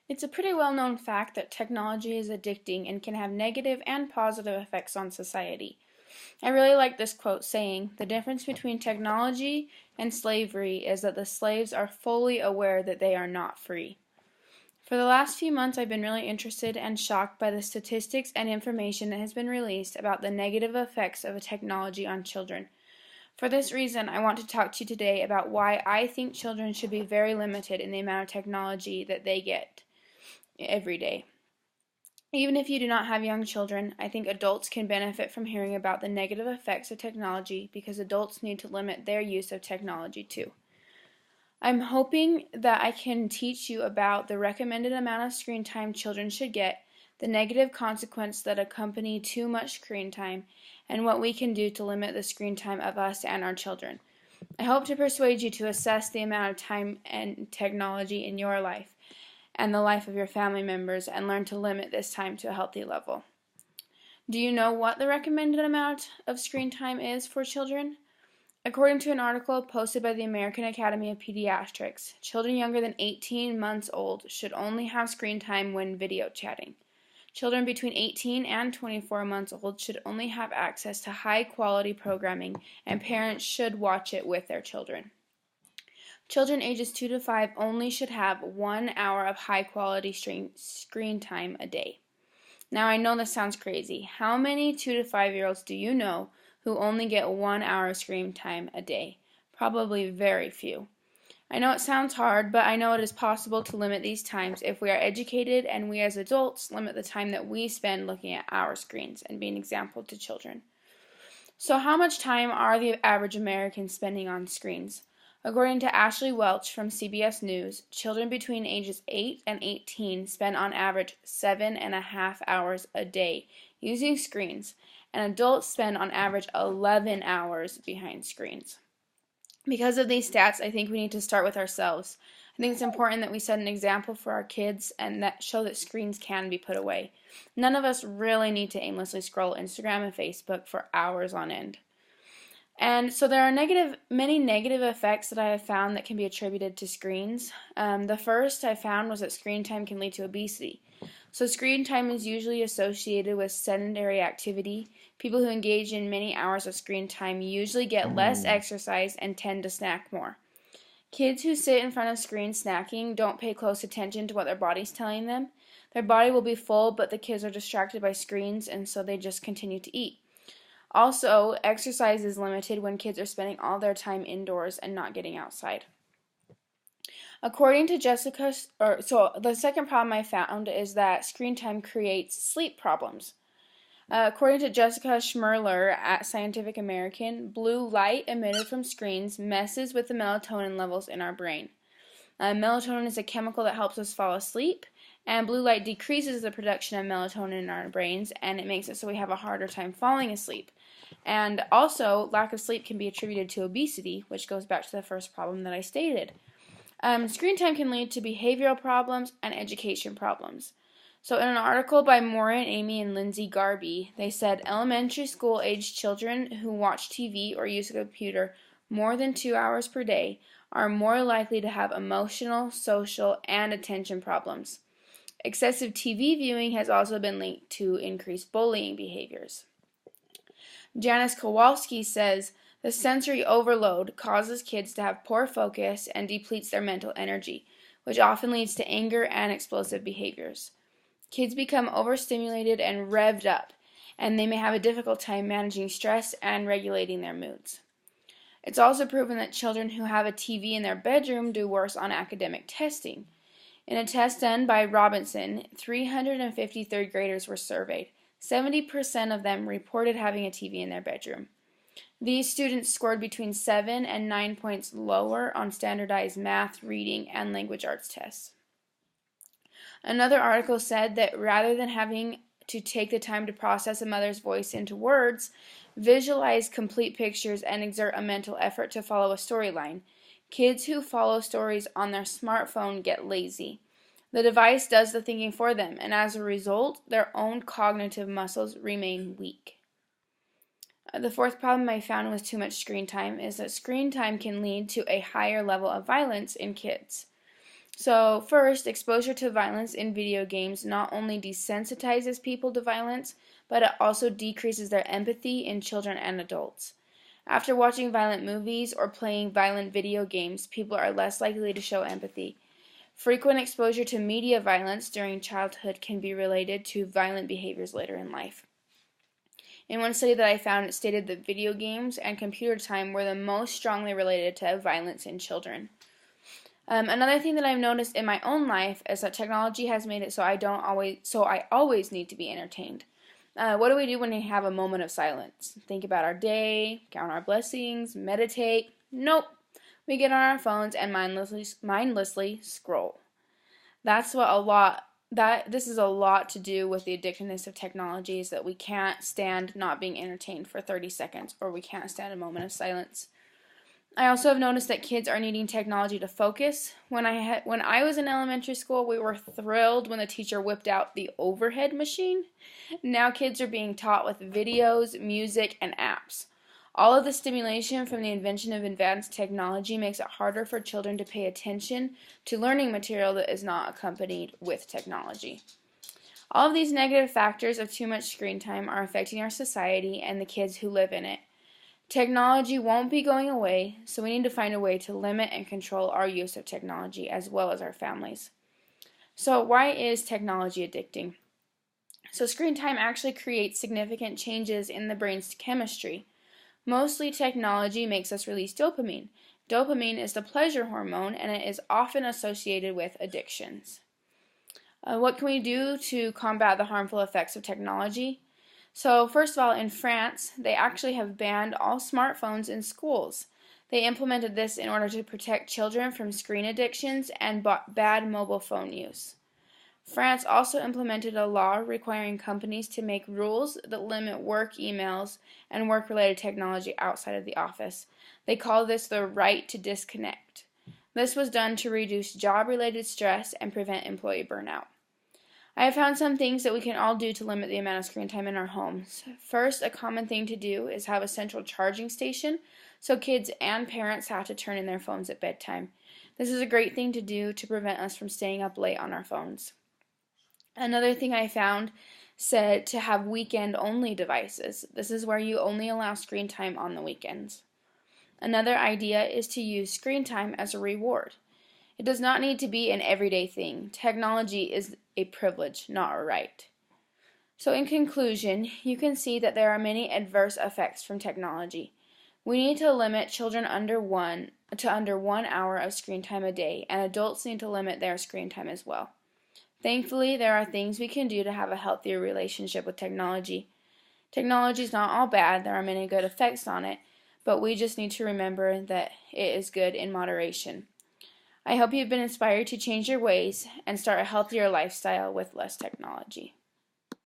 It's a pretty well-known fact that technology is addicting and can have negative and positive effects on society. I really like this quote saying, "The difference between technology and slavery is that the slaves are fully aware that they are not free." For the last few months, I've been really interested and shocked by the statistics and information that has been released about the negative effects of technology on children. For this reason, I want to talk to you today about why I think children should be very limited in the amount of technology that they get every day. Even if you do not have young children, I think adults can benefit from hearing about the negative effects of technology because adults need to limit their use of technology too. I'm hoping that I can teach you about the recommended amount of screen time children should get, the negative consequences that accompany too much screen time, and what we can do to limit the screen time of us and our children. I hope to persuade you to assess the amount of time and technology in your life and the life of your family members and learn to limit this time to a healthy level. Do you know what the recommended amount of screen time is for children? According to an article posted by the American Academy of Pediatrics, children younger than 18 months old should only have screen time when video chatting. Children between 18 and 24 months old should only have access to high-quality programming, and parents should watch it with their children. Children ages 2 to 5 only should have 1 hour of high-quality screen time a day. Now, I know this sounds crazy. How many 2 to 5-year-olds do you know who only get 1 hour of screen time a day? Probably very few. I know it sounds hard, but I know it is possible to limit these times if we are educated and we as adults limit the time that we spend looking at our screens and being an example to children. So how much time are the average Americans spending on screens? According to Ashley Welch from CBS News, children between ages 8 and 18 spend on average 7.5 hours a day using screens, and adults spend on average 11 hours behind screens. Because of these stats, I think we need to start with ourselves. I think it's important that we set an example for our kids and that show that screens can be put away. None of us really need to aimlessly scroll Instagram and Facebook for hours on end. And so there are many negative effects that I have found that can be attributed to screens. The first I found was that screen time can lead to obesity. So screen time is usually associated with sedentary activity. People who engage in many hours of screen time usually get less exercise and tend to snack more. Kids who sit in front of screens snacking don't pay close attention to what their body's telling them. Their body will be full, but the kids are distracted by screens, and so they just continue to eat. Also, exercise is limited when kids are spending all their time indoors and not getting outside. According to the second problem I found is that screen time creates sleep problems. According to Jessica Schmerler at Scientific American, blue light emitted from screens messes with the melatonin levels in our brain. Melatonin is a chemical that helps us fall asleep, and blue light decreases the production of melatonin in our brains, and it makes it so we have a harder time falling asleep. And also, lack of sleep can be attributed to obesity, which goes back to the first problem that I stated. Screen time can lead to behavioral problems and education problems. So in an article by Maureen, Amy, and Lindsay Garby, they said elementary school aged children who watch TV or use a computer more than 2 hours per day are more likely to have emotional, social, and attention problems. Excessive TV viewing has also been linked to increased bullying behaviors. Janice Kowalski says the sensory overload causes kids to have poor focus and depletes their mental energy, which often leads to anger and explosive behaviors. Kids become overstimulated and revved up, and they may have a difficult time managing stress and regulating their moods. It's also proven that children who have a TV in their bedroom do worse on academic testing. In a test done by Robinson, 350 third graders were surveyed. 70% of them reported having a TV in their bedroom. These students scored between 7 and 9 points lower on standardized math, reading, and language arts tests. Another article said that rather than having to take the time to process a mother's voice into words, visualize complete pictures, and exert a mental effort to follow a storyline. Kids who follow stories on their smartphone get lazy. The device does the thinking for them, and as a result, their own cognitive muscles remain weak. The fourth problem I found with too much screen time is that screen time can lead to a higher level of violence in kids. So, first, exposure to violence in video games not only desensitizes people to violence, but it also decreases their empathy in children and adults. After watching violent movies or playing violent video games, people are less likely to show empathy. Frequent exposure to media violence during childhood can be related to violent behaviors later in life. In one study that I found, it stated that video games and computer time were the most strongly related to violence in children. Another thing that I've noticed in my own life is that technology has made it so I always need to be entertained. What do we do when we have a moment of silence? Think about our day, count our blessings, meditate? Nope. We get on our phones and mindlessly scroll. That's what a lot this is a lot to do with the addictiveness of technology, is that we can't stand not being entertained for 30 seconds, or we can't stand a moment of silence. I also have noticed that kids are needing technology to focus. When I was in elementary school, we were thrilled when the teacher whipped out the overhead machine. Now kids are being taught with videos, music, and apps. All of the stimulation from the invention of advanced technology makes it harder for children to pay attention to learning material that is not accompanied with technology. All of these negative factors of too much screen time are affecting our society and the kids who live in it. Technology won't be going away, so we need to find a way to limit and control our use of technology as well as our families. So, why is technology addicting? So, screen time actually creates significant changes in the brain's chemistry. Mostly, technology makes us release dopamine. Dopamine is the pleasure hormone, and it is often associated with addictions. What can we do to combat the harmful effects of technology? So, first of all, in France, they actually have banned all smartphones in schools. They implemented this in order to protect children from screen addictions and bad mobile phone use. France also implemented a law requiring companies to make rules that limit work emails and work-related technology outside of the office. They call this the right to disconnect. This was done to reduce job-related stress and prevent employee burnout. I have found some things that we can all do to limit the amount of screen time in our homes. First, a common thing to do is have a central charging station so kids and parents have to turn in their phones at bedtime. This is a great thing to do to prevent us from staying up late on our phones. Another thing I found said to have weekend-only devices. This is where you only allow screen time on the weekends. Another idea is to use screen time as a reward. It does not need to be an everyday thing. Technology is a privilege, not a right. So in conclusion, you can see that there are many adverse effects from technology. We need to limit children under 1 hour of screen time a day, and adults need to limit their screen time as well. Thankfully, there are things we can do to have a healthier relationship with technology. Technology is not all bad. There are many good effects on it, but we just need to remember that it is good in moderation. I hope you've been inspired to change your ways and start a healthier lifestyle with less technology.